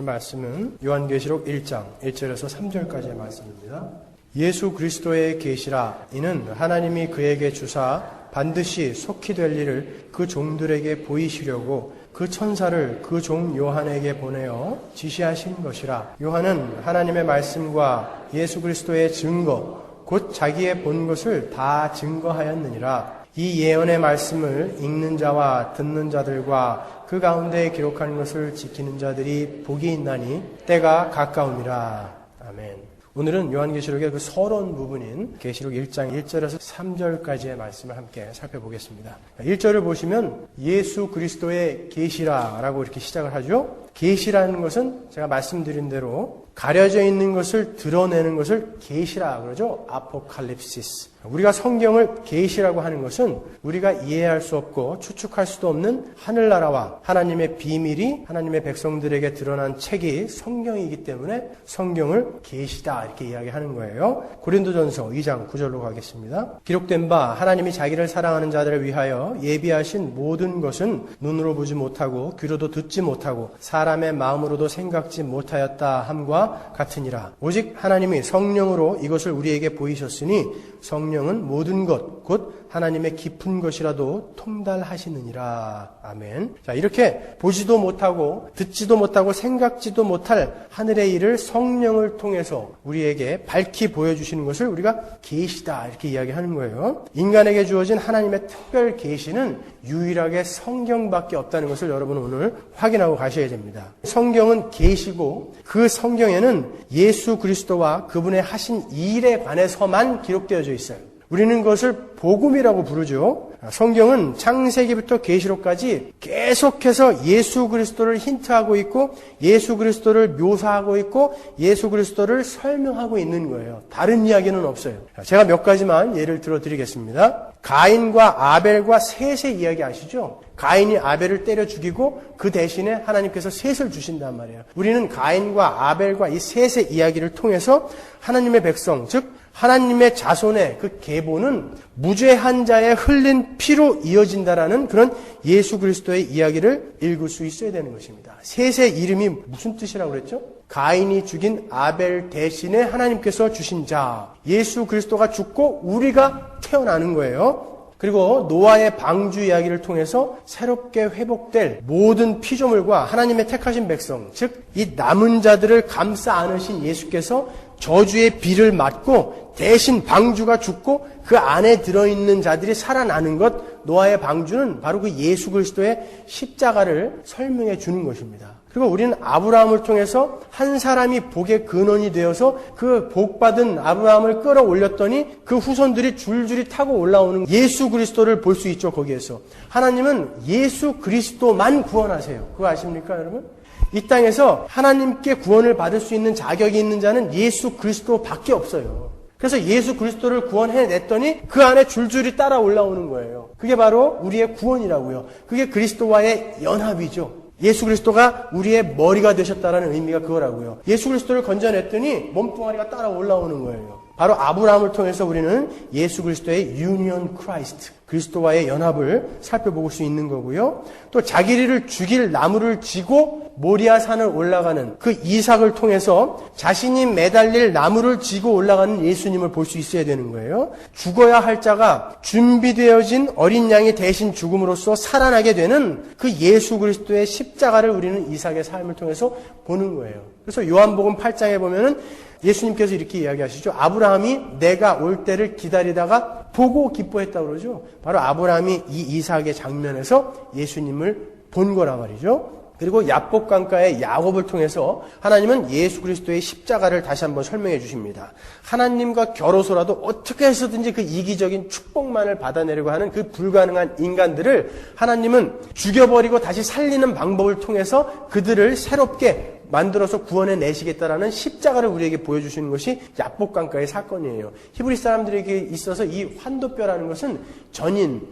말씀은 요한계시록 1장 1절에서 3절까지의 말씀입니다. 예수 그리스도의 계시라. 이는 하나님이 그에게 주사 반드시 속히 될 일을 그 종들에게 보이시려고 그 천사를 그 종 요한에게 보내어 지시하신 것이라. 요한은 하나님의 말씀과 예수 그리스도의 증거 곧 자기의 본 것을 다 증거하였느니라. 이 예언의 말씀을 읽는 자와 듣는 자들과 그 가운데 기록한 것을 지키는 자들이 복이 있나니 때가 가까움이라. 아멘. 오늘은 요한계시록의 그 서론 부분인 계시록 1장 1절에서 3절까지의 말씀을 함께 살펴보겠습니다. 1절을 보시면 예수 그리스도의 계시라라고 이렇게 시작을 하죠. 계시라는 것은 제가 말씀드린 대로 가려져 있는 것을 드러내는 것을 계시라 그러죠. 아포칼립시스. 우리가 성경을 계시라고 하는 것은 우리가 이해할 수 없고 추측할 수도 없는 하늘나라와 하나님의 비밀이 하나님의 백성들에게 드러난 책이 성경이기 때문에 성경을 계시다 이렇게 이야기하는 거예요. 고린도전서 2장 9절로 가겠습니다. 기록된 바 하나님이 자기를 사랑하는 자들을 위하여 예비하신 모든 것은 눈으로 보지 못하고 귀로도 듣지 못하고 사람의 마음으로도 생각지 못하였다 함과 같으니라. 오직 하나님이 성령으로 이것을 우리에게 보이셨으니 성령은 모든 것, 곧 하나님의 깊은 것이라도 통달하시느니라. 아멘. 자, 이렇게 보지도 못하고 듣지도 못하고 생각지도 못할 하늘의 일을 성령을 통해서 우리에게 밝히 보여주시는 것을 우리가 계시다 이렇게 이야기하는 거예요. 인간에게 주어진 하나님의 특별 계시는 유일하게 성경밖에 없다는 것을 여러분 오늘 확인하고 가셔야 됩니다. 성경은 계시고 그 성경에는 예수 그리스도와 그분의 하신 일에 관해서만 기록되어져 있어요. 우리는 그것을 복음이라고 부르죠. 성경은 창세기부터 계시록까지 계속해서 예수 그리스도를 힌트하고 있고 예수 그리스도를 묘사하고 있고 예수 그리스도를 설명하고 있는 거예요. 다른 이야기는 없어요. 제가 몇 가지만 예를 들어드리겠습니다. 가인과 아벨과 셋의 이야기 아시죠? 가인이 아벨을 때려 죽이고 그 대신에 하나님께서 셋을 주신단 말이에요. 우리는 가인과 아벨과 이 셋의 이야기를 통해서 하나님의 백성, 즉 하나님의 자손의 그 계보는 무죄한 자의 흘린 피로 이어진다라는 그런 예수 그리스도의 이야기를 읽을 수 있어야 되는 것입니다. 셋의 이름이 무슨 뜻이라고 그랬죠? 가인이 죽인 아벨 대신에 하나님께서 주신 자, 예수 그리스도가 죽고 우리가 태어나는 거예요. 그리고 노아의 방주 이야기를 통해서 새롭게 회복될 모든 피조물과 하나님의 택하신 백성, 즉 이 남은 자들을 감싸 안으신 예수께서 저주의 비를 맞고 대신 방주가 죽고 그 안에 들어있는 자들이 살아나는 것, 노아의 방주는 바로 그 예수 그리스도의 십자가를 설명해 주는 것입니다. 그리고 우리는 아브라함을 통해서 한 사람이 복의 근원이 되어서 그 복받은 아브라함을 끌어올렸더니 그 후손들이 줄줄이 타고 올라오는 예수 그리스도를 볼 수 있죠. 거기에서 하나님은 예수 그리스도만 구원하세요. 그거 아십니까 여러분? 이 땅에서 하나님께 구원을 받을 수 있는 자격이 있는 자는 예수 그리스도밖에 없어요. 그래서 예수 그리스도를 구원해냈더니 그 안에 줄줄이 따라 올라오는 거예요. 그게 바로 우리의 구원이라고요. 그게 그리스도와의 연합이죠. 예수 그리스도가 우리의 머리가 되셨다는 의미가 그거라고요. 예수 그리스도를 건져냈더니 몸뚱아리가 따라 올라오는 거예요. 바로 아브라함을 통해서 우리는 예수 그리스도의 유니언 크라이스트, 그리스도와의 연합을 살펴볼 수 있는 거고요. 또 자기를 죽일 나무를 지고 모리아 산을 올라가는 그 이삭을 통해서 자신이 매달릴 나무를 지고 올라가는 예수님을 볼 수 있어야 되는 거예요. 죽어야 할 자가 준비되어진 어린 양이 대신 죽음으로써 살아나게 되는 그 예수 그리스도의 십자가를 우리는 이삭의 삶을 통해서 보는 거예요. 그래서 요한복음 8장에 보면은 예수님께서 이렇게 이야기하시죠. 아브라함이 내가 올 때를 기다리다가 보고 기뻐했다고 그러죠. 바로 아브라함이 이 이삭의 장면에서 예수님을 본 거라 말이죠. 그리고 야복강가의 야곱을 통해서 하나님은 예수 그리스도의 십자가를 다시 한번 설명해 주십니다. 하나님과 결호소라도 어떻게 해서든지 그 이기적인 축복만을 받아내려고 하는 그 불가능한 인간들을 하나님은 죽여버리고 다시 살리는 방법을 통해서 그들을 새롭게 만들어서 구원해 내시겠다라는 십자가를 우리에게 보여주시는 것이 야복강가의 사건이에요. 히브리 사람들에게 있어서 이 환도뼈라는 것은 전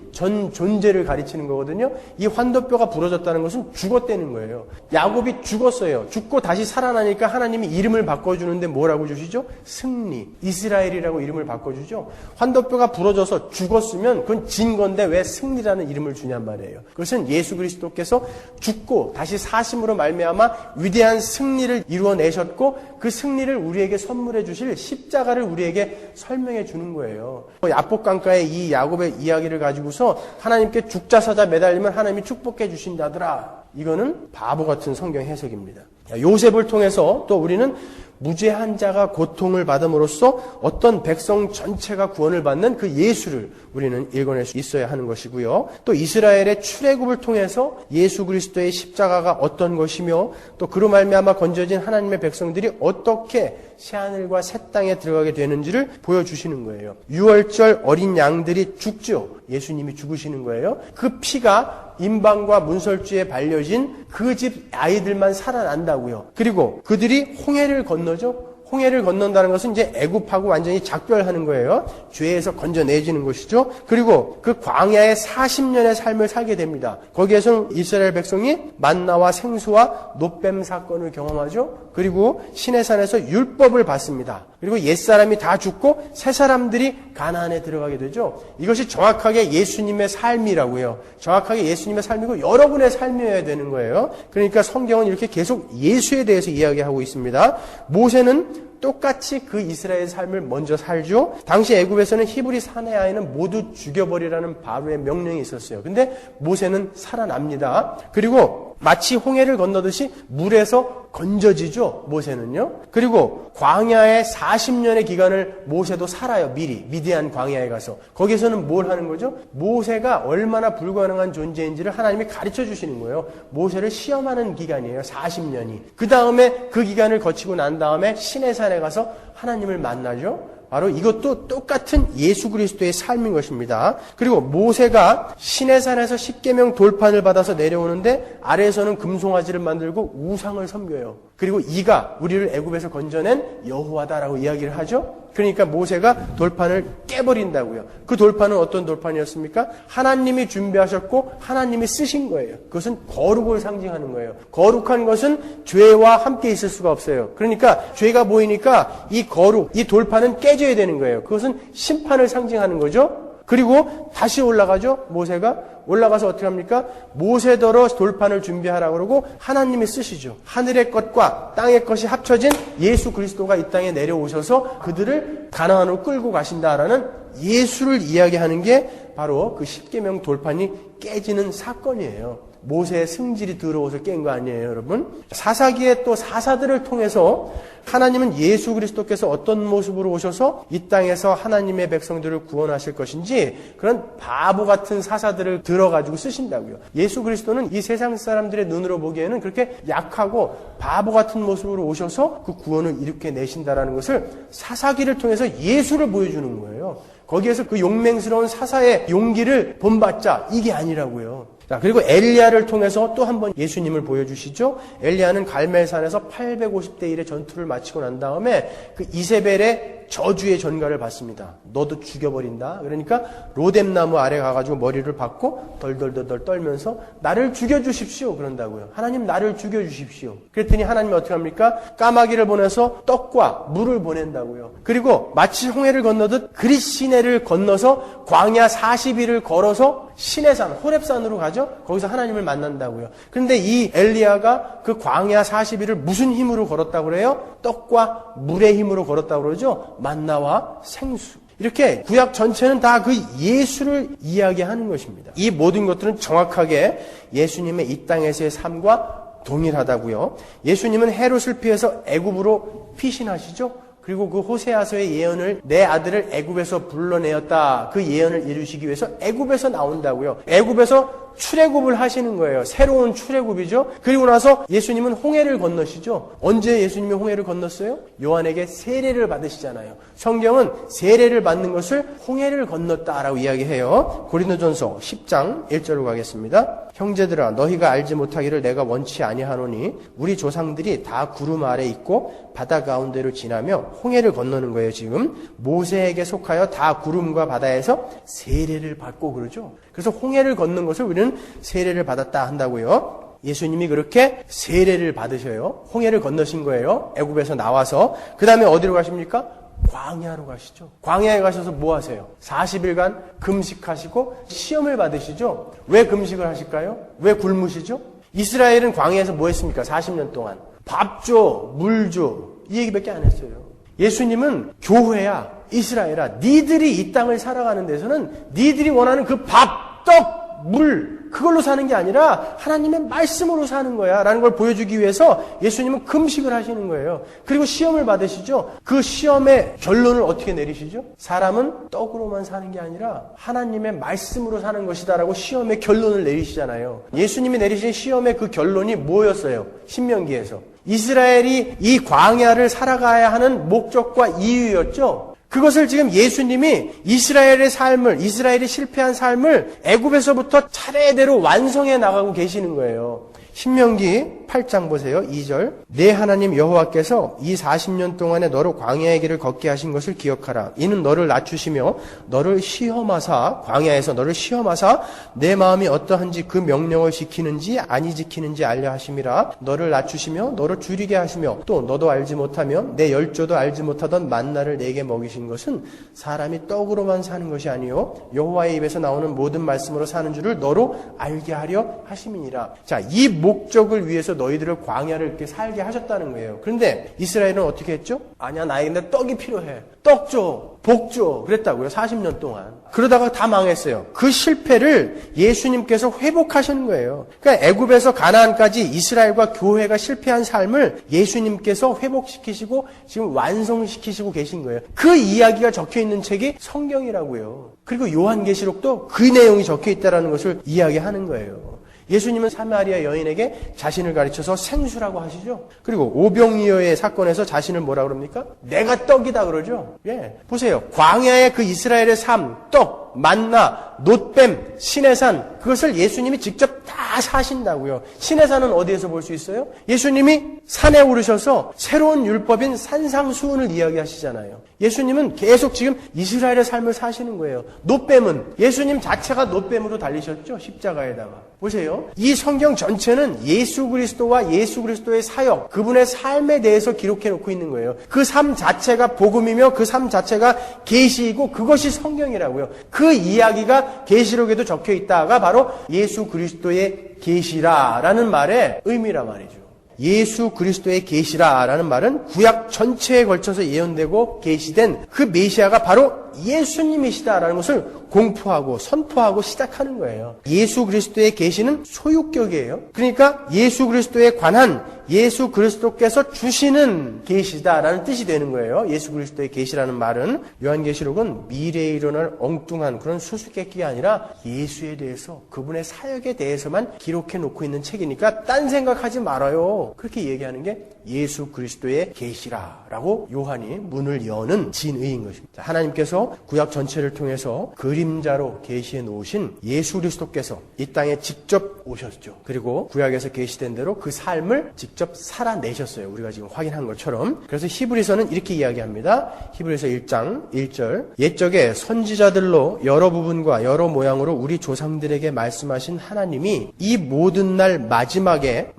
존재를 가리치는 거거든요. 이 환도뼈가 부러졌다는 것은 죽었다는 거예요. 야곱이 죽었어요. 죽고 다시 살아나니까 하나님이 이름을 바꿔주는데 뭐라고 주시죠? 승리, 이스라엘이라고 이름을 바꿔주죠. 환도뼈가 부러져서 죽었으면 그건 진 건데 왜 승리라는 이름을 주냔 말이에요. 그것은 예수 그리스도께서 죽고 다시 사심으로 말미암아 위대한 승리를 이루어내셨고 그 승리를 우리에게 선물해 주실 십자가를 우리에게 설명해 주는 거예요. 야복강가의 이 야곱의 이야기를 가지고서 하나님께 죽자사자 매달리면 하나님이 축복해 주신다더라. 이거는 바보 같은 성경 해석입니다. 요셉을 통해서 또 우리는 무죄한 자가 고통을 받음으로써 어떤 백성 전체가 구원을 받는 그 예수를 우리는 읽어낼 수 있어야 하는 것이고요. 또 이스라엘의 출애굽을 통해서 예수 그리스도의 십자가가 어떤 것이며 또 그로 말미암아 건져진 하나님의 백성들이 어떻게 새하늘과 새 땅에 들어가게 되는지를 보여주시는 거예요. 유월절 어린 양들이 죽죠. 예수님이 죽으시는 거예요. 그 피가 임방과 문설주에 발려진 그 집 아이들만 살아난다고요. 그리고 그들이 홍해를 건너죠. 홍해를 건넌다는 것은 이제 애굽하고 완전히 작별하는 거예요. 죄에서 건져내지는 것이죠. 그리고 그 광야에 40년의 삶을 살게 됩니다. 거기에서는 이스라엘 백성이 만나와 생수와 놋뱀 사건을 경험하죠. 그리고 시내산에서 율법을 받습니다. 그리고 옛사람이 다 죽고 새 사람들이 가나안에 들어가게 되죠. 이것이 정확하게 예수님의 삶이라고요. 정확하게 예수님의 삶이고 여러분의 삶이어야 되는 거예요. 그러니까 성경은 이렇게 계속 예수에 대해서 이야기하고 있습니다. 모세는 똑같이 그 이스라엘 삶을 먼저 살죠. 당시 애굽에서는 히브리 사내 아이는 모두 죽여버리라는 바로의 명령이 있었어요. 근데 모세는 살아납니다. 그리고 마치 홍해를 건너듯이 물에서 건져지죠. 모세는요. 그리고 광야에 40년의 기간을 모세도 살아요. 미리 미디안 광야에 가서. 거기서는 뭘 하는 거죠? 모세가 얼마나 불가능한 존재인지를 하나님이 가르쳐 주시는 거예요. 모세를 시험하는 기간이에요. 40년이. 그 다음에 그 기간을 거치고 난 다음에 시내산에 가서 하나님을 만나죠. 바로 이것도 똑같은 예수 그리스도의 삶인 것입니다. 그리고 모세가 시내산에서 십계명 돌판을 받아서 내려오는데 아래에서는 금송아지를 만들고 우상을 섬겨요. 그리고 이가 우리를 애굽에서 건져낸 여호와다라고 이야기를 하죠. 그러니까 모세가 돌판을 깨버린다고요. 그 돌판은 어떤 돌판이었습니까? 하나님이 준비하셨고 하나님이 쓰신 거예요. 그것은 거룩을 상징하는 거예요. 거룩한 것은 죄와 함께 있을 수가 없어요. 그러니까 죄가 보이니까 이 거룩, 이 돌판은 깨져야 되는 거예요. 그것은 심판을 상징하는 거죠. 그리고 다시 올라가죠. 모세가 올라가서 어떻게 합니까? 모세더러 돌판을 준비하라고 그러고 하나님이 쓰시죠. 하늘의 것과 땅의 것이 합쳐진 예수 그리스도가 이 땅에 내려오셔서 그들을 가나안으로 끌고 가신다라는 예수를 이야기하는 게 바로 그 십계명 돌판이 깨지는 사건이에요. 모세의 승질이 들어오서 깬 거 아니에요, 여러분? 사사기의 또 사사들을 통해서 하나님은 예수 그리스도께서 어떤 모습으로 오셔서 이 땅에서 하나님의 백성들을 구원하실 것인지 그런 바보 같은 사사들을 들어가지고 쓰신다고요. 예수 그리스도는 이 세상 사람들의 눈으로 보기에는 그렇게 약하고 바보 같은 모습으로 오셔서 그 구원을 이렇게 내신다라는 것을 사사기를 통해서 예수를 보여주는 거예요. 거기에서 그 용맹스러운 사사의 용기를 본받자 이게 아니라고요. 자, 그리고 엘리야를 통해서 또 한 번 예수님을 보여주시죠. 엘리야는 갈멜산에서 850대 1의 전투를 마치고 난 다음에 그 이세벨의 저주의 전가를 받습니다. 너도 죽여버린다. 그러니까 로뎀나무 아래 가가지고 머리를 박고 덜덜덜 떨면서 나를 죽여주십시오. 그런다고요. 하나님 나를 죽여주십시오. 그랬더니 하나님이 어떻게 합니까? 까마귀를 보내서 떡과 물을 보낸다고요. 그리고 마치 홍해를 건너듯 그릿시내를 건너서 광야 40일을 걸어서 시내산, 호렙산으로 가죠? 거기서 하나님을 만난다고요. 그런데 이 엘리야가 그 광야 40일을 무슨 힘으로 걸었다고 그래요? 떡과 물의 힘으로 걸었다고 그러죠? 만나와 생수. 이렇게 구약 전체는 다 그 예수를 이야기하는 것입니다. 이 모든 것들은 정확하게 예수님의 이 땅에서의 삶과 동일하다고요. 예수님은 헤롯을 피해서 애굽으로 피신하시죠? 그리고 그 호세아서의 예언을 내 아들을 애굽에서 불러내었다. 그 예언을 이루시기 위해서 애굽에서 나온다고요. 애굽에서 출애굽을 하시는 거예요. 새로운 출애굽이죠. 그리고 나서 예수님은 홍해를 건너시죠. 언제 예수님이 홍해를 건넜어요? 요한에게 세례를 받으시잖아요. 성경은 세례를 받는 것을 홍해를 건넜다라고 이야기해요. 고린도전서 10장 1절로 가겠습니다. 형제들아 너희가 알지 못하기를 내가 원치 아니하노니 우리 조상들이 다 구름 아래 있고 바다 가운데로 지나며 홍해를 건너는 거예요. 지금 모세에게 속하여 다 구름과 바다에서 세례를 받고 그러죠. 그래서 홍해를 걷는 것을 우리는 세례를 받았다 한다고요. 예수님이 그렇게 세례를 받으셔요. 홍해를 건너신 거예요. 애굽에서 나와서. 그 다음에 어디로 가십니까? 광야로 가시죠. 광야에 가셔서 뭐 하세요? 40일간 금식하시고 시험을 받으시죠. 왜 금식을 하실까요? 왜 굶으시죠? 이스라엘은 광야에서 뭐 했습니까? 40년 동안 밥 줘, 물 줘. 이 얘기밖에 안 했어요. 예수님은 교회야, 이스라엘아, 니들이 이 땅을 살아가는 데서는 니들이 원하는 그 밥, 떡, 물 그걸로 사는 게 아니라 하나님의 말씀으로 사는 거야 라는 걸 보여주기 위해서 예수님은 금식을 하시는 거예요. 그리고 시험을 받으시죠. 그 시험의 결론을 어떻게 내리시죠? 사람은 떡으로만 사는 게 아니라 하나님의 말씀으로 사는 것이다 라고 시험의 결론을 내리시잖아요. 예수님이 내리신 시험의 그 결론이 뭐였어요? 신명기에서 이스라엘이 이 광야를 살아가야 하는 목적과 이유였죠. 그것을 지금 예수님이 이스라엘의 삶을, 이스라엘이 실패한 삶을 애굽에서부터 차례대로 완성해 나가고 계시는 거예요. 신명기 8장 보세요. 2절. 내 하나님 여호와께서 이 40년 동안에 너로 광야의 길을 걷게 하신 것을 기억하라. 이는 너를 낮추시며 너를 시험하사, 광야에서 너를 시험하사 내 마음이 어떠한지 그 명령을 지키는지 아니 지키는지 알려 하심이라. 너를 낮추시며 너를 줄이게 하시며 또 너도 알지 못하며 내 열조도 알지 못하던 만나를 내게 먹이신 것은 사람이 떡으로만 사는 것이 아니요 여호와의 입에서 나오는 모든 말씀으로 사는 줄을 너로 알게 하려 하심이니라. 자, 이 목적을 위해서 너희들을 광야를 이렇게 살게 하셨다는 거예요. 그런데 이스라엘은 어떻게 했죠? 아니야, 나에게 떡이 필요해. 떡 줘. 복 줘. 그랬다고요. 40년 동안. 그러다가 다 망했어요. 그 실패를 예수님께서 회복하시는 거예요. 그러니까 애굽에서 가나안까지 이스라엘과 교회가 실패한 삶을 예수님께서 회복시키시고 지금 완성시키시고 계신 거예요. 그 이야기가 적혀 있는 책이 성경이라고요. 그리고 요한계시록도 그 내용이 적혀 있다는 것을 이야기하는 거예요. 예수님은 사마리아 여인에게 자신을 가르쳐서 생수라고 하시죠. 그리고 오병이어의 사건에서 자신을 뭐라 그럽니까? 내가 떡이다 그러죠. 예, 보세요. 광야의 그 이스라엘의 삶, 떡, 만나, 놋뱀, 시내산, 그것을 예수님이 직접 다 사신다고요. 시내산은 어디에서 볼 수 있어요? 예수님이 산에 오르셔서 새로운 율법인 산상수훈을 이야기하시잖아요. 예수님은 계속 지금 이스라엘의 삶을 사시는 거예요. 놋뱀은 예수님 자체가 놋뱀으로 달리셨죠. 십자가에다가. 보세요. 이 성경 전체는 예수 그리스도와 예수 그리스도의 사역, 그분의 삶에 대해서 기록해 놓고 있는 거예요. 그 삶 자체가 복음이며 그 삶 자체가 계시이고 그것이 성경이라고요. 그 이야기가 계시록에도 적혀 있다가 바로 예수 그리스도의 계시라라는 말의 의미라 말이죠. 예수 그리스도의 계시라라는 말은 구약 전체에 걸쳐서 예언되고 계시된 그 메시아가 바로 예수님이시다라는 것을 공포하고 선포하고 시작하는 거예요. 예수 그리스도의 계시는 소유격이에요. 그러니까 예수 그리스도에 관한 예수 그리스도께서 주시는 계시다라는 뜻이 되는 거예요. 예수 그리스도의 계시라는 말은 요한계시록은 미래에 일어날 엉뚱한 그런 수수께끼가 아니라 예수에 대해서 그분의 사역에 대해서만 기록해 놓고 있는 책이니까 딴 생각하지 말아요. 그렇게 얘기하는 게 예수 그리스도의 계시라라고 요한이 문을 여는 진의인 것입니다. 하나님께서 구약 전체를 통해서 그림자로 계시해 놓으신 예수 그리스도께서 이 땅에 직접 오셨죠. 그리고 구약에서 계시된 대로 그 삶을 직접 살아내셨어요. 우리가 지금 확인한 것처럼. 그래서 히브리서는 이렇게 이야기합니다. 히브리서 1장 1절. 옛적에 선지자들로 여러 부분과 여러 모양으로 우리 조상들에게 말씀하신 하나님이 이 모든 날 마지막에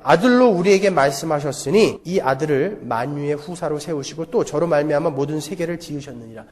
아들로 우리에게 말씀하셨으니 이 아들을 만유의 후사로 세우시고 또 저로 말미암아 모든 세계를 지으셨느니라.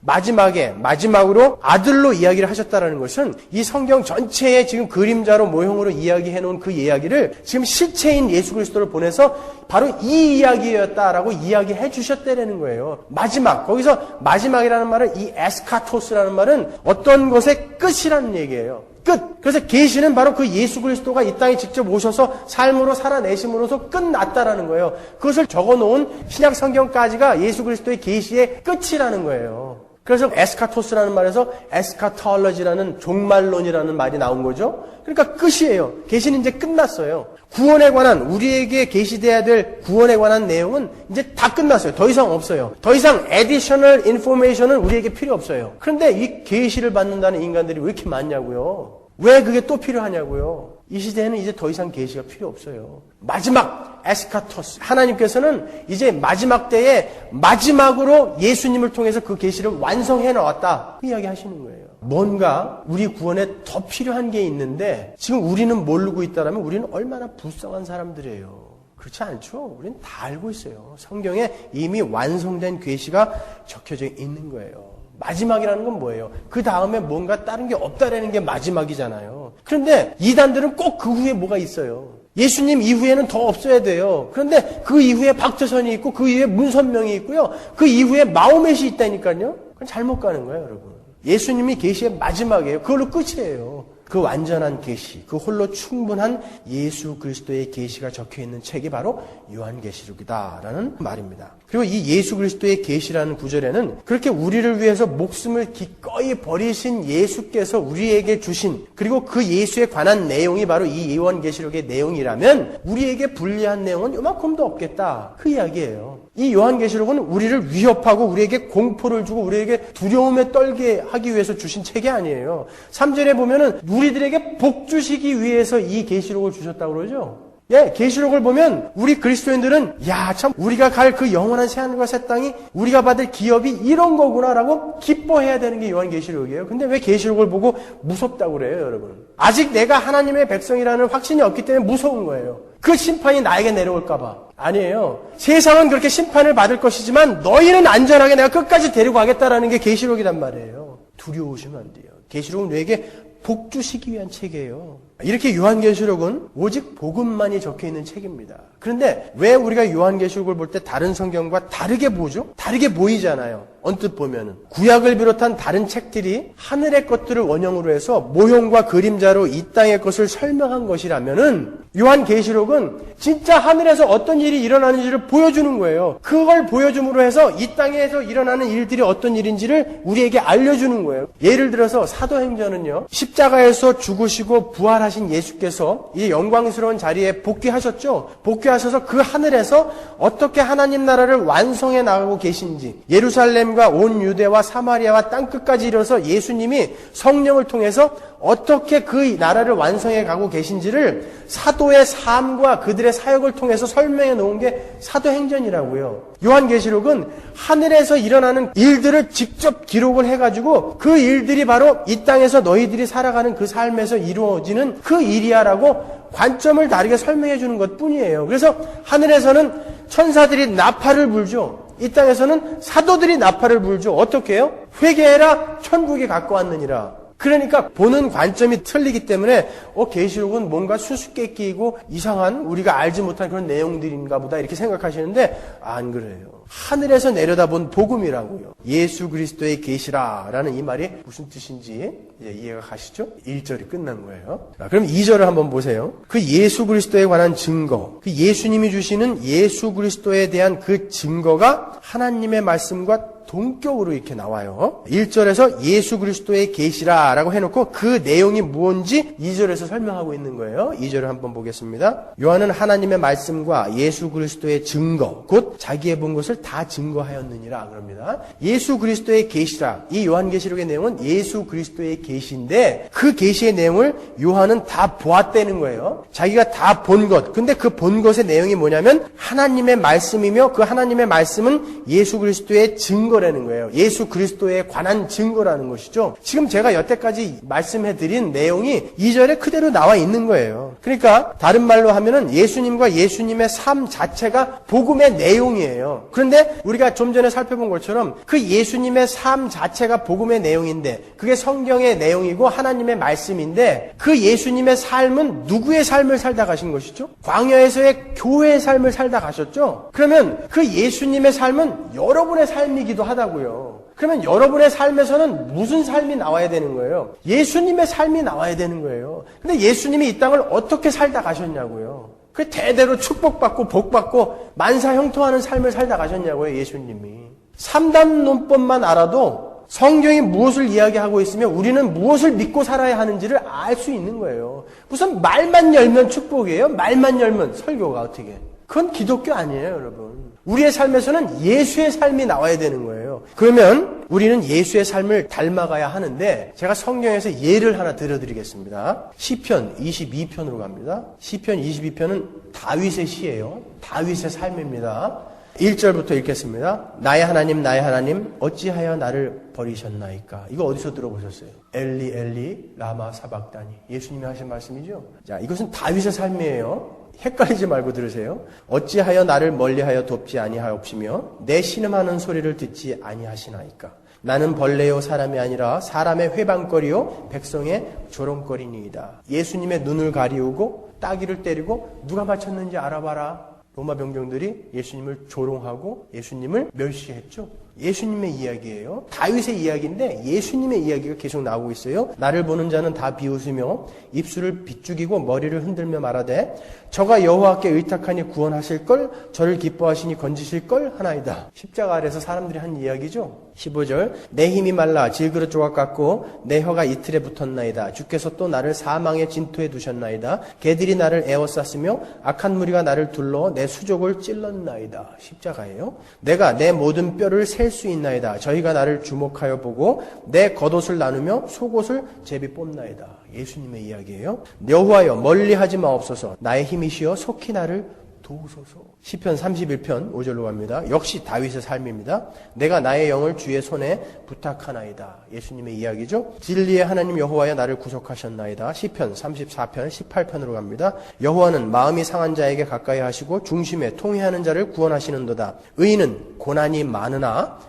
마지막으로 아들로 이야기를 하셨다라는 것은 이 성경 전체에 지금 그림자로 모형으로 이야기해 놓은 그 이야기를 지금 실체인 예수 그리스도를 보내서 바로 이 이야기였다라고 이야기해 주셨다라는 거예요. 마지막. 거기서 마지막이라는 말은 이 에스카토스라는 말은 어떤 것의 끝이라는 얘기예요. 끝. 그래서 계시는 바로 그 예수 그리스도가 이 땅에 직접 오셔서 삶으로 살아내심으로써 끝났다라는 거예요. 그것을 적어놓은 신약 성경까지가 예수 그리스도의 계시의 끝이라는 거예요. 그래서 에스카토스라는 말에서 에스카톨로지라는 종말론이라는 말이 나온 거죠. 그러니까 끝이에요. 계시는 이제 끝났어요. 구원에 관한, 우리에게 계시돼야 될 구원에 관한 내용은 이제 다 끝났어요. 더 이상 없어요. 더 이상 additional information은 우리에게 필요 없어요. 그런데 이 계시를 받는다는 인간들이 왜 이렇게 많냐고요. 왜 그게 또 필요하냐고요. 이 시대에는 이제 더 이상 계시가 필요 없어요. 마지막 에스카토스. 하나님께서는 이제 마지막 때에 마지막으로 예수님을 통해서 그 계시를 완성해 놓았다. 그 이야기 하시는 거예요. 뭔가 우리 구원에 더 필요한 게 있는데 지금 우리는 모르고 있다라면 우리는 얼마나 불쌍한 사람들이에요. 그렇지 않죠? 우리는 다 알고 있어요. 성경에 이미 완성된 계시가 적혀져 있는 거예요. 마지막이라는 건 뭐예요? 그 다음에 뭔가 다른 게 없다라는 게 마지막이잖아요. 그런데 이단들은 꼭 그 후에 뭐가 있어요. 예수님 이후에는 더 없어야 돼요. 그런데 그 이후에 박태선이 있고 그 이후에 문선명이 있고요. 그 이후에 마호멧이 있다니까요. 그건 잘못 가는 거예요, 여러분. 예수님이 계시의 마지막이에요. 그걸로 끝이에요. 그 완전한 계시, 그 홀로 충분한 예수 그리스도의 계시가 적혀있는 책이 바로 요한계시록이다라는 말입니다. 그리고 이 예수 그리스도의 계시라는 구절에는 그렇게 우리를 위해서 목숨을 기꺼이 버리신 예수께서 우리에게 주신, 그리고 그 예수에 관한 내용이 바로 이 요한계시록의 내용이라면 우리에게 불리한 내용은 요만큼도 없겠다, 그 이야기예요. 이 요한계시록은 우리를 위협하고 우리에게 공포를 주고 우리에게 두려움에 떨게 하기 위해서 주신 책이 아니에요. 3절에 보면은 우리들에게 복 주시기 위해서 이 계시록을 주셨다고 그러죠. 예, 계시록을 보면 우리 그리스도인들은 참 우리가 갈 그 영원한 새하늘과 새 땅이 우리가 받을 기업이 이런 거구나라고 기뻐해야 되는 게 요한계시록이에요. 근데 왜 계시록을 보고 무섭다고 그래요, 여러분? 아직 내가 하나님의 백성이라는 확신이 없기 때문에 무서운 거예요. 그 심판이 나에게 내려올까 봐. 아니에요. 세상은 그렇게 심판을 받을 것이지만 너희는 안전하게 내가 끝까지 데리고 가겠다라는 게 계시록이란 말이에요. 두려우시면 안 돼요. 계시록은 너에게 복 주시기 위한 책이에요. 이렇게 요한계시록은 오직 복음만이 적혀있는 책입니다. 그런데 왜 우리가 요한계시록을 볼 때 다른 성경과 다르게 보죠? 다르게 보이잖아요. 언뜻 보면은. 구약을 비롯한 다른 책들이 하늘의 것들을 원형으로 해서 모형과 그림자로 이 땅의 것을 설명한 것이라면은 요한계시록은 진짜 하늘에서 어떤 일이 일어나는지를 보여주는 거예요. 그걸 보여줌으로 해서 이 땅에서 일어나는 일들이 어떤 일인지를 우리에게 알려주는 거예요. 예를 들어서 사도행전은요, 십자가에서 죽으시고 부활하신 예수께서 이 영광스러운 자리에 복귀하셨죠. 복귀하셔서 그 하늘에서 어떻게 하나님 나라를 완성해 나가고 계신지, 예루살렘과 온 유대와 사마리아와 땅끝까지 이뤄서 예수님이 성령을 통해서 어떻게 그 나라를 완성해 가고 계신지를 사도의 삶과 그들의 사역을 통해서 설명해 놓은 게 사도행전이라고요. 요한계시록은 하늘에서 일어나는 일들을 직접 기록을 해가지고 그 일들이 바로 이 땅에서 너희들이 살아가는 그 삶에서 이루어지는 그 일이야라고 관점을 다르게 설명해 주는 것 뿐이에요. 그래서 하늘에서는 천사들이 나팔을 불죠. 이 땅에서는 사도들이 나팔을 불죠. 어떻게 해요? 회개해라, 천국에 갖고 왔느니라. 그러니까 보는 관점이 틀리기 때문에 계시록은 뭔가 수수께끼이고 이상한, 우리가 알지 못한 그런 내용들인가 보다 이렇게 생각하시는데 안 그래요. 하늘에서 내려다본 복음이라고요. 예수 그리스도의 계시라라는 이 말이 무슨 뜻인지 이해가 가시죠? 1절이 끝난 거예요. 그럼 2절을 한번 보세요. 그 예수 그리스도에 관한 증거, 그 예수님이 주시는 예수 그리스도에 대한 그 증거가 하나님의 말씀과 동격으로 이렇게 나와요. 1절에서 예수 그리스도의 계시라라고 해놓고 그 내용이 무엇인지 2절에서 설명하고 있는 거예요. 2절을 한번 보겠습니다. 요한은 하나님의 말씀과 예수 그리스도의 증거, 곧 자기의 본 것을 다 증거하였느니라 그럽니다. 예수 그리스도의 계시라, 이 요한계시록의 내용은 예수 그리스도의 계시인데 그 계시의 내용을 요한은 다 보았다는 거예요. 자기가 다 본 것. 근데 그 본 것의 내용이 뭐냐면 하나님의 말씀이며 그 하나님의 말씀은 예수 그리스도의 증거라는 거예요. 예수 그리스도에 관한 증거라는 것이죠. 지금 제가 여태까지 말씀해드린 내용이 2절에 그대로 나와 있는 거예요. 그러니까 다른 말로 하면은 예수님과 예수님의 삶 자체가 복음의 내용이에요. 그런데 우리가 좀 전에 살펴본 것처럼 그 예수님의 삶 자체가 복음의 내용인데 그게 성경의 내용이고 하나님의 말씀인데 그 예수님의 삶은 누구의 삶을 살다 가신 것이죠? 광야에서의 교회의 삶을 살다 가셨죠? 그러면 그 예수님의 삶은 여러분의 삶이기도 하다고요. 그러면 여러분의 삶에서는 무슨 삶이 나와야 되는 거예요? 예수님의 삶이 나와야 되는 거예요. 근데 예수님이 이 땅을 어떻게 살다 가셨냐고요? 그 대대로 축복받고 복받고 만사형통하는 삶을 살다 가셨냐고요, 예수님이. 3단 논법만 알아도 성경이 무엇을 이야기하고 있으며 우리는 무엇을 믿고 살아야 하는지를 알 수 있는 거예요. 무슨 말만 열면 축복이에요? 말만 열면 설교가 어떻게? 그건 기독교 아니에요, 여러분. 우리의 삶에서는 예수의 삶이 나와야 되는 거예요. 그러면 우리는 예수의 삶을 닮아가야 하는데 제가 성경에서 예를 하나 들어드리겠습니다. 시편 22편으로 갑니다. 시편 22편은 다윗의 시예요. 다윗의 삶입니다. 1절부터 읽겠습니다. 나의 하나님 어찌하여 나를 버리셨나이까. 이거 어디서 들어보셨어요? 엘리 엘리 라마 사박다니. 예수님이 하신 말씀이죠. 자, 이것은 다윗의 삶이에요. 헷갈리지 말고 들으세요. 어찌하여 나를 멀리하여 돕지 아니하옵시며 내 신음하는 소리를 듣지 아니하시나이까. 나는 벌레요 사람이 아니라 사람의 회방거리요 백성의 조롱거리니이다. 예수님의 눈을 가리우고 따귀를 때리고 누가 맞췄는지 알아봐라. 로마 병정들이 예수님을 조롱하고 예수님을 멸시했죠. 예수님의 이야기예요. 다윗의 이야기인데 예수님의 이야기가 계속 나오고 있어요. 나를 보는 자는 다 비웃으며 입술을 비죽이고 머리를 흔들며 말하되 저가 여호와께 의탁하니 구원하실 걸, 저를 기뻐하시니 건지실 걸 하나이다. 십자가 아래서 사람들이 한 이야기죠. 15절 내 힘이 말라 질그릇 조각 같고 내 혀가 이틀에 붙었나이다. 주께서 또 나를 사망의 진토에 두셨나이다. 개들이 나를 에워쌌으며 악한 무리가 나를 둘러 내 수족을 찔렀나이다. 십자가예요. 내가 내 모든 뼈를 셀 수 있나이다. 저희가 나를 주목하여 보고 내 겉옷을 나누며 속옷을 제비 뽑나이다. 예수님의 이야기예요. 여호와여 멀리하지 마옵소서. 나의 힘이시여 속히 나를 도우소서. 시편 31편 5절로 갑니다. 역시 다윗의 삶입니다. 내가 나의 영을 주의 손에 부탁하나이다. 예수님의 이야기죠. 진리의 하나님 여호와여 나를 구속하셨나이다. 시편 34편 18편으로 갑니다. 여호와는 마음이 상한 자에게 가까이 하시고 중심에 통회하는 자를 구원하시는도다. 의인은 고난이 많으나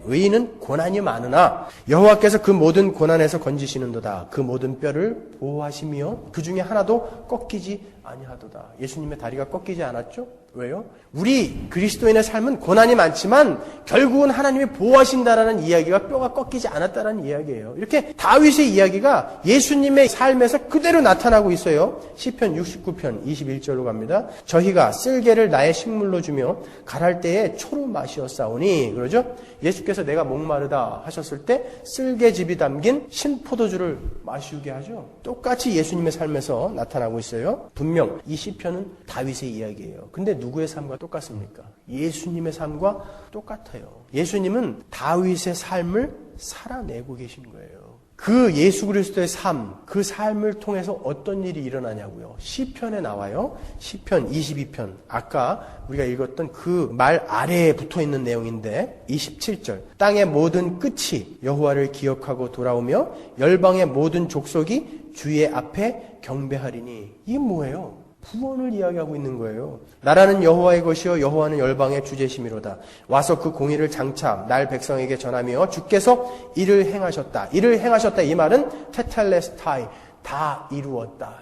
의인은 고난이 많으나 여호와께서 그 모든 고난에서 건지시는도다. 그 모든 뼈를 보호하시며 그 중에 하나도 꺾이지 아니하도다. 예수님의 다리가 꺾이지 않았죠? 왜요? 우리 그리스도인의 삶은 고난이 많지만 결국은 하나님이 보호하신다라는 이야기가 뼈가 꺾이지 않았다라는 이야기예요. 이렇게 다윗의 이야기가 예수님의 삶에서 그대로 나타나고 있어요. 시편 69편 21절로 갑니다. 저희가 쓸개를 나의 식물로 주며 갈할 때에 초로 마시었사오니 그러죠? 예수께서 내가 목마르다 하셨을 때 쓸개즙이 담긴 신포도주를 마시게 하죠. 똑같이 예수님의 삶에서 나타나고 있어요. 분명 이 시편은 다윗의 이야기예요. 근데 누구의 삶과 똑같습니까? 예수님의 삶과 똑같아요. 예수님은 다윗의 삶을 살아내고 계신 거예요. 그 예수 그리스도의 삶, 그 삶을 통해서 어떤 일이 일어나냐고요. 시편에 나와요. 시편 22편. 아까 우리가 읽었던 그 말 아래에 붙어있는 내용인데 27절. 땅의 모든 끝이 여호와를 기억하고 돌아오며 열방의 모든 족속이 주의 앞에 경배하리니. 이게 뭐예요? 구원을 이야기하고 있는 거예요. 나라는 여호와의 것이요 여호와는 열방의 주제심이로다. 와서 그 공의를 장차 날 백성에게 전하며 주께서 이를 행하셨다. 이를 행하셨다. 이 말은 테텔레스타이, 다 이루었다.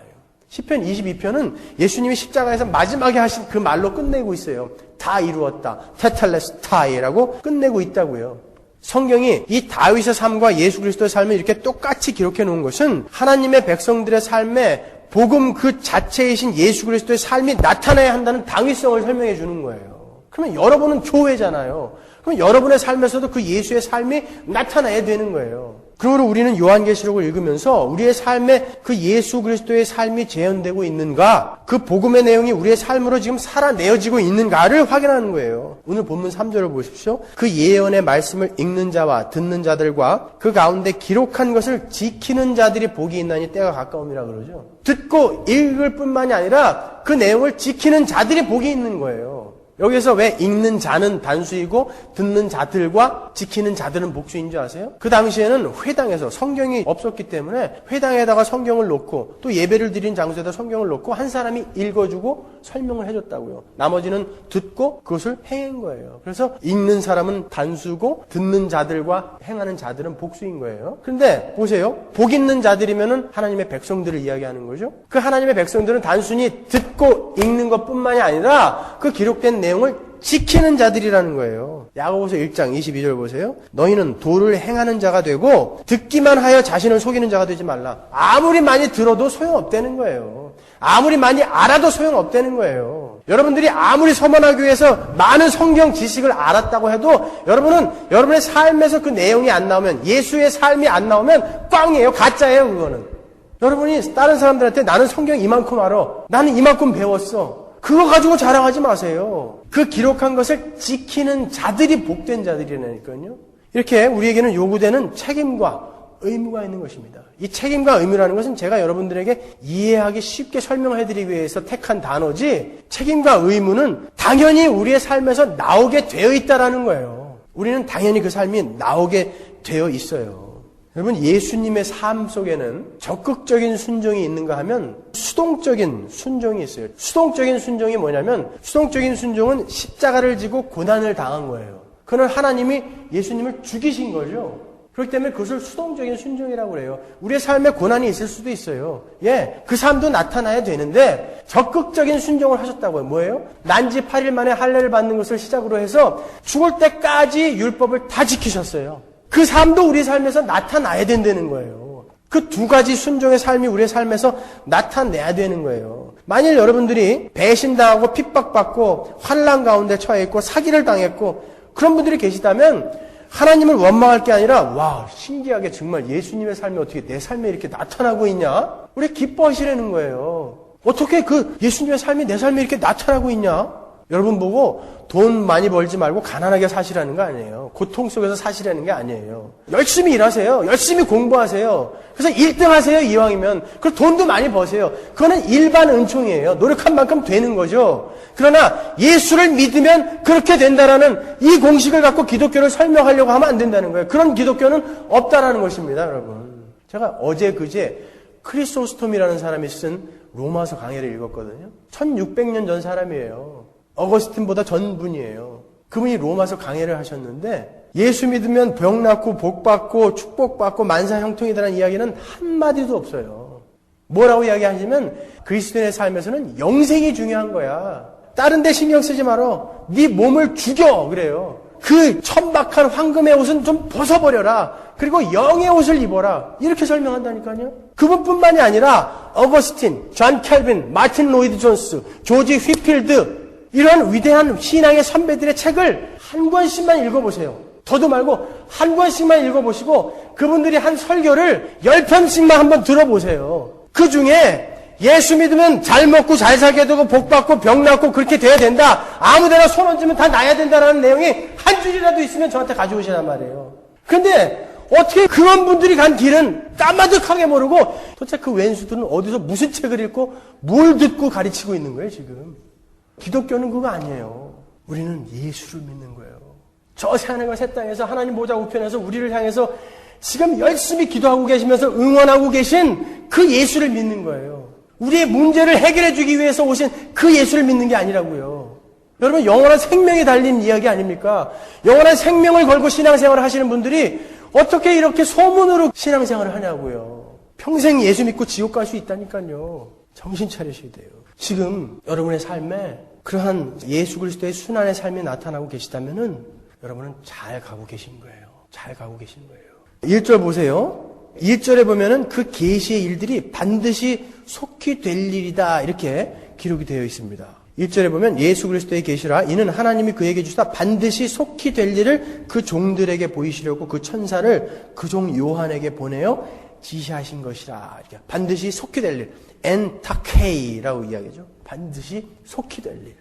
시편 22편은 예수님이 십자가에서 마지막에 하신 그 말로 끝내고 있어요. 다 이루었다. 테텔레스타이라고 끝내고 있다고요. 성경이 이 다윗의 삶과 예수 그리스도의 삶을 이렇게 똑같이 기록해 놓은 것은 하나님의 백성들의 삶에 복음 그 자체이신 예수 그리스도의 삶이 나타나야 한다는 당위성을 설명해 주는 거예요. 그러면 여러분은 교회잖아요. 그럼 여러분의 삶에서도 그 예수의 삶이 나타나야 되는 거예요. 그러므로 우리는 요한계시록을 읽으면서 우리의 삶에 그 예수 그리스도의 삶이 재현되고 있는가, 그 복음의 내용이 우리의 삶으로 지금 살아내어지고 있는가를 확인하는 거예요. 오늘 본문 3절을 보십시오. 그 예언의 말씀을 읽는 자와 듣는 자들과 그 가운데 기록한 것을 지키는 자들이 복이 있나니 때가 가까움이라 그러죠. 듣고 읽을 뿐만이 아니라 그 내용을 지키는 자들이 복이 있는 거예요. 여기서 왜 읽는 자는 단수이고 듣는 자들과 지키는 자들은 복수인 줄 아세요? 그 당시에는 회당에서 성경이 없었기 때문에 회당에다가 성경을 놓고 또 예배를 드린 장소에다 성경을 놓고 한 사람이 읽어주고 설명을 해줬다고요. 나머지는 듣고 그것을 행한 거예요. 그래서 읽는 사람은 단수고 듣는 자들과 행하는 자들은 복수인 거예요. 그런데 보세요. 복 있는 자들이면은 하나님의 백성들을 이야기하는 거죠. 그 하나님의 백성들은 단순히 듣고 읽는 것뿐만이 아니라 그 기록된 내용을 지키는 자들이라는 거예요. 야고보서 1장 22절 보세요. 너희는 도를 행하는 자가 되고 듣기만 하여 자신을 속이는 자가 되지 말라. 아무리 많이 들어도 소용없다는 거예요. 아무리 많이 알아도 소용없다는 거예요. 여러분들이 아무리 서머나교회에서 많은 성경 지식을 알았다고 해도 여러분은 여러분의 삶에서 그 내용이 안 나오면, 예수의 삶이 안 나오면 꽝이에요. 가짜예요. 그거는. 여러분이 다른 사람들한테 나는 성경 이만큼 알아, 나는 이만큼 배웠어, 그거 가지고 자랑하지 마세요. 그 기록한 것을 지키는 자들이 복된 자들이라니까요. 이렇게 우리에게는 요구되는 책임과 의무가 있는 것입니다. 이 책임과 의무라는 것은 제가 여러분들에게 이해하기 쉽게 설명해드리기 위해서 택한 단어지, 책임과 의무는 당연히 우리의 삶에서 나오게 되어 있다라는 거예요. 우리는 당연히 그 삶이 나오게 되어 있어요. 여러분, 예수님의 삶 속에는 적극적인 순종이 있는가 하면 수동적인 순종이 있어요. 수동적인 순종이 뭐냐면, 수동적인 순종은 십자가를 지고 고난을 당한 거예요. 그는 하나님이 예수님을 죽이신 거죠. 그렇기 때문에 그것을 수동적인 순종이라고 그래요. 우리의 삶에 고난이 있을 수도 있어요. 그 삶도 나타나야 되는데 적극적인 순종을 하셨다고요. 뭐예요? 난지 8일 만에 할례를 받는 것을 시작으로 해서 죽을 때까지 율법을 다 지키셨어요. 그 삶도 우리 삶에서 나타나야 된다는 거예요. 그 두 가지 순종의 삶이 우리의 삶에서 나타내야 되는 거예요. 만일 여러분들이 배신당하고 핍박받고 환난 가운데 처해 있고 사기를 당했고 그런 분들이 계시다면 하나님을 원망할 게 아니라 와 신기하게 정말 예수님의 삶이 어떻게 내 삶에 이렇게 나타나고 있냐? 우리 기뻐하시라는 거예요. 어떻게 그 예수님의 삶이 내 삶에 이렇게 나타나고 있냐? 여러분 보고 돈 많이 벌지 말고 가난하게 사시라는 거 아니에요. 고통 속에서 사시라는 게 아니에요. 열심히 일하세요. 열심히 공부하세요. 그래서 1등 하세요. 이왕이면. 그리고 돈도 많이 버세요. 그거는 일반 은총이에요. 노력한 만큼 되는 거죠. 그러나 예수를 믿으면 그렇게 된다라는 이 공식을 갖고 기독교를 설명하려고 하면 안 된다는 거예요. 그런 기독교는 없다라는 것입니다, 여러분. 제가 어제 그제 크리소스톰이라는 사람이 쓴 로마서 강해를 읽었거든요. 1600년 전 사람이에요. 어거스틴보다 전분이에요. 그분이 로마서 강해를 하셨는데 예수 믿으면 병 낫고 복 받고 축복 받고 만사 형통이라는 이야기는 한마디도 없어요. 뭐라고 이야기하시면 그리스도인의 삶에서는 영생이 중요한 거야. 다른 데 신경 쓰지 말어. 네 몸을 죽여 그래요. 그 천박한 황금의 옷은 좀 벗어버려라. 그리고 영의 옷을 입어라. 이렇게 설명한다니까요. 그분뿐만이 아니라 어거스틴, 존 캘빈, 마틴 로이드 존스, 조지 휘필드 이런 위대한 신앙의 선배들의 책을 한 권씩만 읽어보세요. 더도 말고 한 권씩만 읽어보시고 그분들이 한 설교를 10편씩만 한번 들어보세요. 그 중에 예수 믿으면 잘 먹고 잘 살게 되고 복 받고 병 낫고 그렇게 돼야 된다. 아무데나 손 얹으면 다 나야 된다라는 내용이 한 줄이라도 있으면 저한테 가져오시란 말이에요. 근데 어떻게 그런 분들이 간 길은 까마득하게 모르고 도대체 그 왼수들은 어디서 무슨 책을 읽고 뭘 듣고 가르치고 있는 거예요 지금. 기독교는 그거 아니에요. 우리는 예수를 믿는 거예요. 저 새하늘과 새 땅에서 하나님 보좌 우편에서 우리를 향해서 지금 열심히 기도하고 계시면서 응원하고 계신 그 예수를 믿는 거예요. 우리의 문제를 해결해 주기 위해서 오신 그 예수를 믿는 게 아니라고요. 여러분 영원한 생명이 달린 이야기 아닙니까? 영원한 생명을 걸고 신앙생활을 하시는 분들이 어떻게 이렇게 소문으로 신앙생활을 하냐고요. 평생 예수 믿고 지옥 갈 수 있다니까요. 정신 차리셔야 돼요. 지금 여러분의 삶에 그러한 예수 그리스도의 순환의 삶이 나타나고 계시다면은 여러분은 잘 가고 계신 거예요. 잘 가고 계신 거예요. 1절 보세요. 1절에 보면은 그 계시의 일들이 반드시 속히 될 일이다 이렇게 기록이 되어 있습니다. 1절에 보면 예수 그리스도의 계시라 이는 하나님이 그에게 주사 반드시 속히 될 일을 그 종들에게 보이시려고 그 천사를 그 종 요한에게 보내어 지시하신 것이라. 반드시 속히 될 일. 엔타케이라고 이야기죠. 반드시 속히 될 일.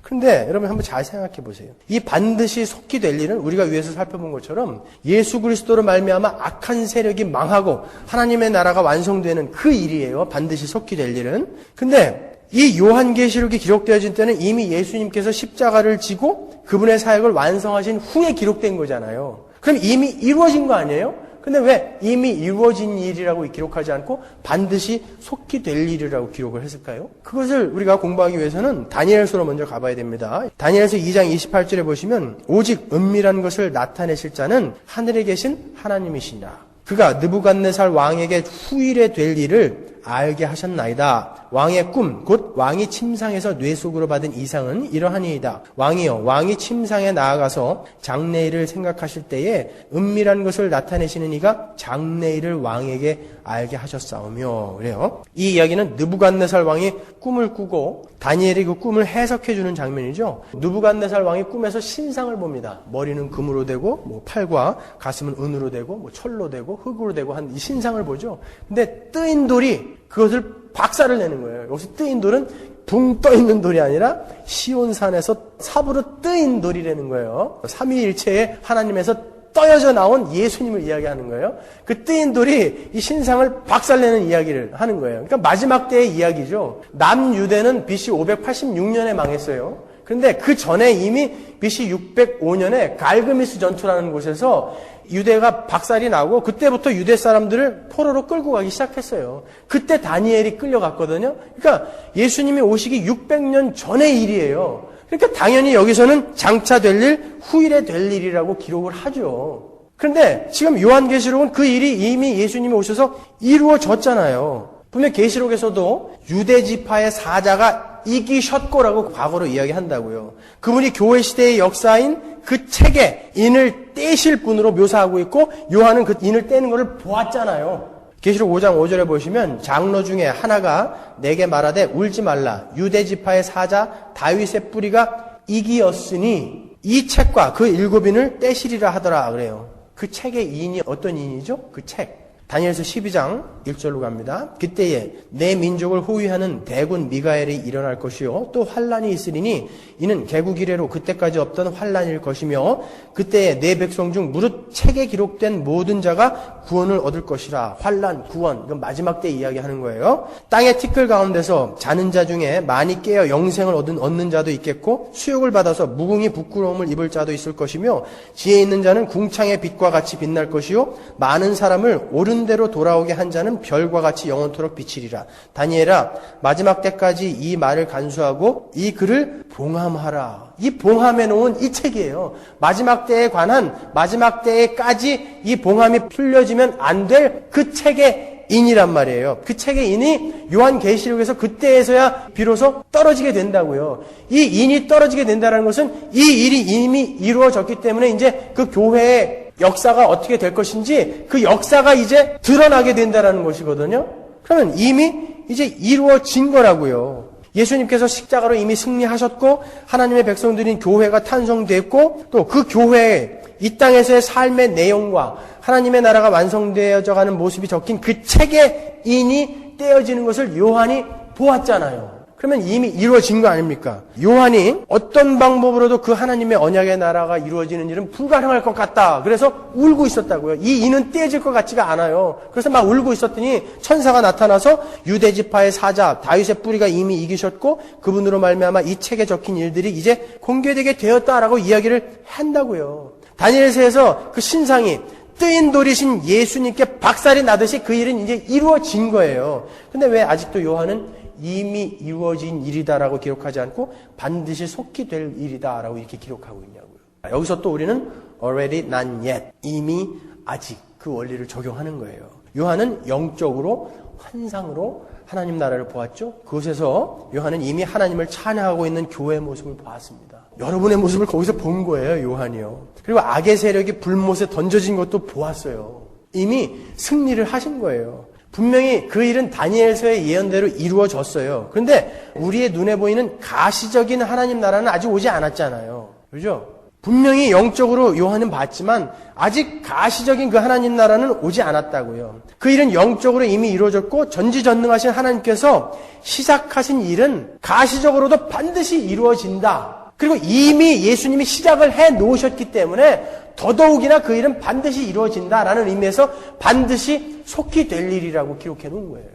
그런데 여러분 한번 잘 생각해 보세요. 이 반드시 속히 될 일은 우리가 위에서 살펴본 것처럼 예수 그리스도로 말미암아 악한 세력이 망하고 하나님의 나라가 완성되는 그 일이에요. 반드시 속히 될 일은. 근데 이 요한계시록이 기록되어진 때는 이미 예수님께서 십자가를 지고 그분의 사역을 완성하신 후에 기록된 거잖아요. 그럼 이미 이루어진 거 아니에요? 근데 왜 이미 이루어진 일이라고 기록하지 않고 반드시 속히 될 일이라고 기록을 했을까요? 그것을 우리가 공부하기 위해서는 다니엘서로 먼저 가봐야 됩니다. 다니엘서 2장 28절에 보시면 오직 은밀한 것을 나타내실 자는 하늘에 계신 하나님이시니라. 그가 느부갓네살 왕에게 후일에 될 일을 알게 하셨나이다. 왕의 꿈, 곧 왕이 침상에서 뇌 속으로 받은 이상은 이러하니이다. 왕이여, 왕이 침상에 나아가서 장래일을 생각하실 때에 은밀한 것을 나타내시는 이가 장래일을 왕에게 알게 하셨사오며. 그래요. 이 이야기는 느부갓네살 왕이 꿈을 꾸고 다니엘이 그 꿈을 해석해주는 장면이죠. 느부갓네살 왕이 꿈에서 신상을 봅니다. 머리는 금으로 되고, 팔과 가슴은 은으로 되고, 철로 되고, 흙으로 되고 한 이 신상을 보죠. 근데 뜨인 돌이 그것을 박살을 내는 거예요. 여기서 뜨인 돌은 붕 떠있는 돌이 아니라 시온산에서 삽으로 뜨인 돌이라는 거예요. 삼위일체의 하나님에서 떠여져 나온 예수님을 이야기하는 거예요. 그 뜨인 돌이 이 신상을 박살내는 이야기를 하는 거예요. 그러니까 마지막 때의 이야기죠. 남유대는 BC 586년에 망했어요. 그런데 그 전에 이미 BC 605년에 갈그미스 전투라는 곳에서 유대가 박살이 나고 그때부터 유대 사람들을 포로로 끌고 가기 시작했어요. 그때 다니엘이 끌려갔거든요. 그러니까 예수님이 오시기 600년 전의 일이에요. 그러니까 당연히 여기서는 장차 될 일, 후일에 될 일이라고 기록을 하죠. 그런데 지금 요한계시록은 그 일이 이미 예수님이 오셔서 이루어졌잖아요. 분명 계시록에서도 유대지파의 사자가 이기셨고라고 과거로 이야기한다고요. 그분이 교회 시대의 역사인 그 책에 인을 떼실 분으로 묘사하고 있고 요한은 그 인을 떼는 것을 보았잖아요. 계시록 5장 5절에 보시면 장로 중에 하나가 내게 말하되 울지 말라. 유대지파의 사자 다윗의 뿌리가 이기었으니 이 책과 그 7인을 떼시리라 하더라 그래요. 그 책의 인이 어떤 인이죠? 그 책. 다니엘서 12장 1절로 갑니다. 그때에 내 민족을 호위하는 대군 미가엘이 일어날 것이요 또 환란이 있으리니 이는 개국 이래로 그때까지 없던 환란일 것이며 그때에 내 백성 중 무릇 책에 기록된 모든 자가 구원을 얻을 것이라. 환란, 구원, 이건 마지막 때 이야기하는 거예요. 땅의 티끌 가운데서 자는 자 중에 많이 깨어 영생을 얻는 자도 있겠고 수욕을 받아서 무궁히 부끄러움을 입을 자도 있을 것이며 지혜 있는 자는 궁창의 빛과 같이 빛날 것이요 많은 사람을 옳은 대로 돌아오게 한 자는 별과 같이 영원토록 비치리라. 다니엘아, 마지막 때까지 이 말을 간수하고 이 글을 봉함하라. 이 봉함해 놓은 이 책이에요. 마지막 때에 관한 마지막 때까지 이 봉함이 풀려지면 안 될 그 책의 인이란 말이에요. 그 책의 인이 요한계시록에서 그때에서야 비로소 떨어지게 된다고요. 이 인이 떨어지게 된다는 것은 이 일이 이미 이루어졌기 때문에 이제 그 교회의 역사가 어떻게 될 것인지 그 역사가 이제 드러나게 된다는 것이거든요. 그러면 이미 이제 이루어진 거라고요. 예수님께서 십자가로 이미 승리하셨고 하나님의 백성들인 교회가 탄성됐고 또 그 교회에 이 땅에서의 삶의 내용과 하나님의 나라가 완성되어져 가는 모습이 적힌 그 책의 인이 떼어지는 것을 요한이 보았잖아요. 그러면 이미 이루어진 거 아닙니까? 요한이 어떤 방법으로도 그 하나님의 언약의 나라가 이루어지는 일은 불가능할 것 같다. 그래서 울고 있었다고요. 이 인은 떼어질 것 같지가 않아요. 그래서 막 울고 있었더니 천사가 나타나서 유대지파의 사자 다윗의 뿌리가 이미 이기셨고 그분으로 말미암아 이 책에 적힌 일들이 이제 공개되게 되었다라고 이야기를 한다고요. 다니엘서에서 그 신상이 뜨인 돌이신 예수님께 박살이 나듯이 그 일은 이제 이루어진 거예요. 근데 왜 아직도 요한은 이미 이루어진 일이다라고 기록하지 않고 반드시 속히 될 일이다라고 이렇게 기록하고 있냐고요. 여기서 또 우리는 already not yet, 이미 아직 그 원리를 적용하는 거예요. 요한은 영적으로 환상으로 하나님 나라를 보았죠. 그곳에서 요한은 이미 하나님을 찬양하고 있는 교회의 모습을 보았습니다. 여러분의 모습을 거기서 본 거예요, 요한이요. 그리고 악의 세력이 불못에 던져진 것도 보았어요. 이미 승리를 하신 거예요. 분명히 그 일은 다니엘서의 예언대로 이루어졌어요. 그런데 우리의 눈에 보이는 가시적인 하나님 나라는 아직 오지 않았잖아요. 그죠? 분명히 영적으로 요한은 봤지만 아직 가시적인 그 하나님 나라는 오지 않았다고요. 그 일은 영적으로 이미 이루어졌고 전지전능하신 하나님께서 시작하신 일은 가시적으로도 반드시 이루어진다. 그리고 이미 예수님이 시작을 해 놓으셨기 때문에 더더욱이나 그 일은 반드시 이루어진다라는 의미에서 반드시 속히 될 일이라고 기록해 놓은 거예요.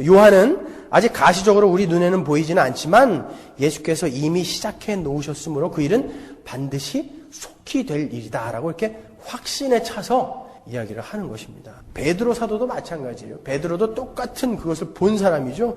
요한은 아직 가시적으로 우리 눈에는 보이지는 않지만 예수께서 이미 시작해 놓으셨으므로 그 일은 반드시 속히 될 일이다라고 이렇게 확신에 차서 이야기를 하는 것입니다. 베드로 사도도 마찬가지예요. 베드로도 똑같은 그것을 본 사람이죠.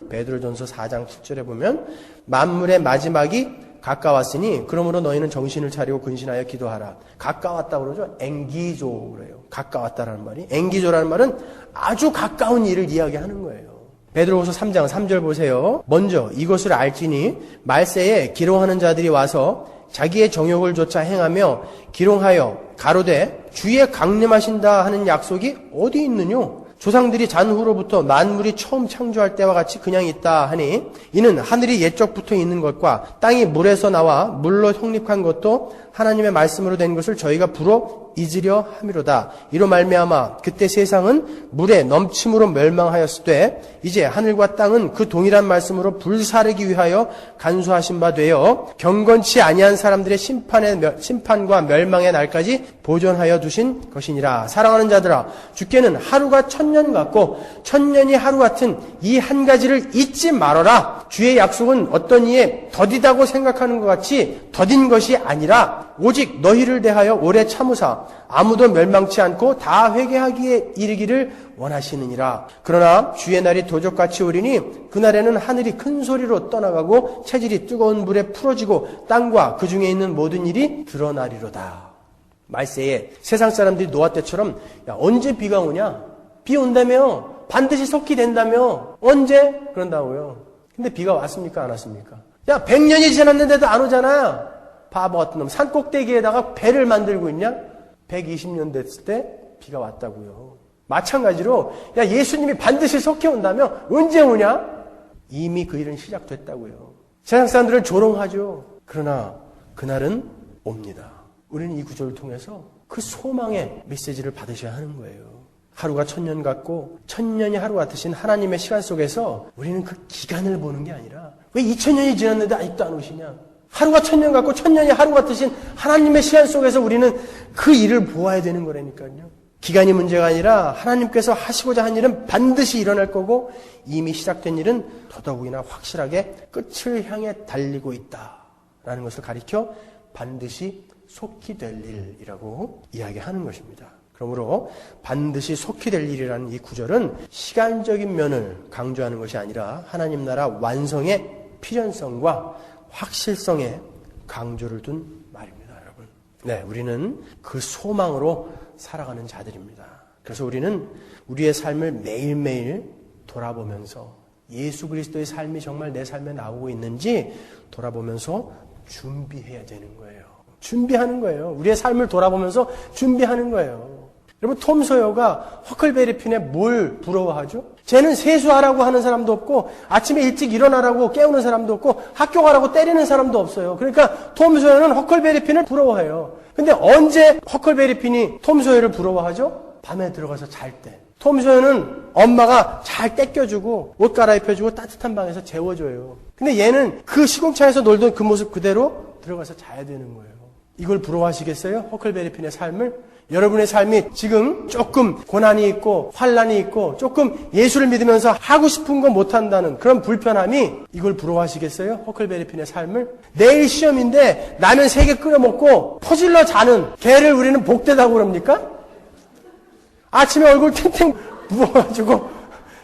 베드로전서 4장 10절에 보면 만물의 마지막이 가까웠으니 그러므로 너희는 정신을 차리고 근신하여 기도하라. 가까웠다 그러죠. 앵기조 그래요. 가까웠다라는 말이. 앵기조라는 말은 아주 가까운 일을 이야기하는 거예요. 베드로후서 3장 3절 보세요. 먼저 이것을 알지니 말세에 기롱하는 자들이 와서 자기의 정욕을 조차 행하며 기롱하여 가로되 주의 강림하신다 하는 약속이 어디 있느뇨? 조상들이 잔후로부터 만물이 처음 창조할 때와 같이 그냥 있다 하니 이는 하늘이 옛적부터 있는 것과 땅이 물에서 나와 물로 형립한 것도 하나님의 말씀으로 된 것을 저희가 불어 잊으려 함이로다. 이로 말미암아 그때 세상은 물에 넘침으로 멸망하였으되 이제 하늘과 땅은 그 동일한 말씀으로 불사르기 위하여 간수하신 바 되어 경건치 아니한 사람들의 심판과 멸망의 날까지 보존하여 두신 것이니라. 사랑하는 자들아, 주께는 하루가 1000년 같고 1000년이 하루 같은 이 한 가지를 잊지 말아라. 주의 약속은 어떤 이에 더디다고 생각하는 것 같이 더딘 것이 아니라 그가 오직 너희를 대하여 오래 참으사 아무도 멸망치 않고 다 회개하기에 이르기를 원하시느니라. 그러나 주의 날이 도적같이 오리니 그날에는 하늘이 큰 소리로 떠나가고 체질이 뜨거운 불에 풀어지고 땅과 그 중에 있는 모든 일이 드러나리로다. 말세에 세상 사람들이 노아 때처럼 야, 언제 비가 오냐? 비 온다며? 반드시 속히 된다며? 언제? 그런다고요. 근데 비가 왔습니까? 안 왔습니까? 야, 100년이 지났는데도 안 오잖아. 바보 같은 놈. 산 꼭대기에다가 배를 만들고 있냐? 120년 됐을 때 비가 왔다고요. 마찬가지로 야, 예수님이 반드시 속히 온다며? 언제 오냐? 이미 그 일은 시작됐다고요. 세상 사람들은 조롱하죠. 그러나 그날은 옵니다. 우리는 이 구절을 통해서 그 소망의 메시지를 받으셔야 하는 거예요. 하루가 1000년 같고 1000년이 하루 같으신 하나님의 시간 속에서 우리는 그 기간을 보는 게 아니라 왜 2000년이 지났는데 아직도 안 오시냐? 하루가 1000년 같고 1000년이 하루 같으신 하나님의 시간 속에서 우리는 그 일을 보아야 되는 거라니까요. 기간이 문제가 아니라 하나님께서 하시고자 한 일은 반드시 일어날 거고 이미 시작된 일은 더더욱이나 확실하게 끝을 향해 달리고 있다라는 것을 가리켜 반드시 속히 될 일이라고 이야기하는 것입니다. 그러므로 반드시 속히 될 일이라는 이 구절은 시간적인 면을 강조하는 것이 아니라 하나님 나라 완성의 필연성과 확실성에 강조를 둔 말입니다, 여러분. 네, 우리는 그 소망으로 살아가는 자들입니다. 그래서 우리는 우리의 삶을 매일매일 돌아보면서 예수 그리스도의 삶이 정말 내 삶에 나오고 있는지 돌아보면서 준비해야 되는 거예요. 준비하는 거예요. 우리의 삶을 돌아보면서 준비하는 거예요. 여러분, 톰 소여가 허클베리 핀에 뭘 부러워하죠? 쟤는 세수하라고 하는 사람도 없고 아침에 일찍 일어나라고 깨우는 사람도 없고 학교 가라고 때리는 사람도 없어요. 그러니까 톰 소여는 허클베리 핀을 부러워해요. 근데 언제 허클베리 핀이 톰 소여를 부러워하죠? 밤에 들어가서 잘 때. 톰 소여는 엄마가 잘 떼껴주고 옷 갈아입혀주고 따뜻한 방에서 재워줘요. 근데 얘는 그 시궁창에서 놀던 그 모습 그대로 들어가서 자야 되는 거예요. 이걸 부러워하시겠어요? 허클베리 핀의 삶을? 여러분의 삶이 지금 조금 고난이 있고 환난이 있고 조금 예수를 믿으면서 하고 싶은 거 못한다는 그런 불편함이 이걸 부러워하시겠어요? 허클베리 핀의 삶을? 내일 시험인데 라면 3개 끓여 먹고 퍼질러 자는 개를 우리는 복되다고 그럽니까? 아침에 얼굴 탱탱 부어가지고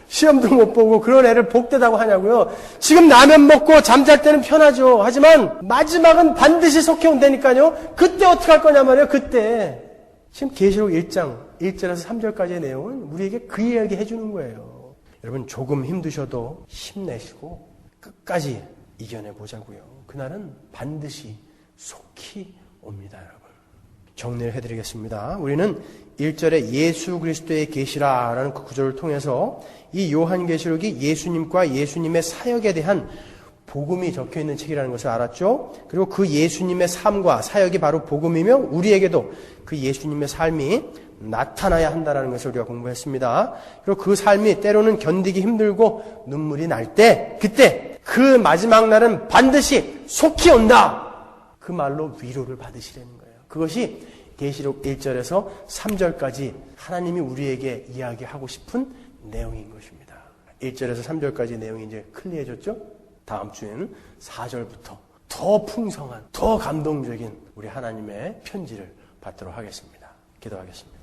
시험도 못 보고 그런 애를 복되다고 하냐고요. 지금 라면 먹고 잠잘 때는 편하죠. 하지만 마지막은 반드시 속해 온다니까요. 그때 어떻게 할 거냐 말이에요. 그때. 지금 계시록 1장 1절에서 3절까지의 내용은 우리에게 그 이야기 해주는 거예요. 여러분, 조금 힘드셔도 힘내시고 끝까지 이겨내보자고요. 그날은 반드시 속히 옵니다, 여러분. 정리를 해드리겠습니다. 우리는 1절에 예수 그리스도의 계시라라는 그 구절을 통해서 이 요한계시록이 예수님과 예수님의 사역에 대한 복음이 적혀있는 책이라는 것을 알았죠. 그리고 그 예수님의 삶과 사역이 바로 복음이며 우리에게도 그 예수님의 삶이 나타나야 한다는 것을 우리가 공부했습니다. 그리고 그 삶이 때로는 견디기 힘들고 눈물이 날 때 그때 그 마지막 날은 반드시 속히 온다. 그 말로 위로를 받으시라는 거예요. 그것이 계시록 1절에서 3절까지 하나님이 우리에게 이야기하고 싶은 내용인 것입니다. 1절에서 3절까지 내용이 이제 클리어해졌죠? 다음 주에는 4절부터 더 풍성한, 더 감동적인 우리 하나님의 편지를 받도록 하겠습니다. 기도하겠습니다.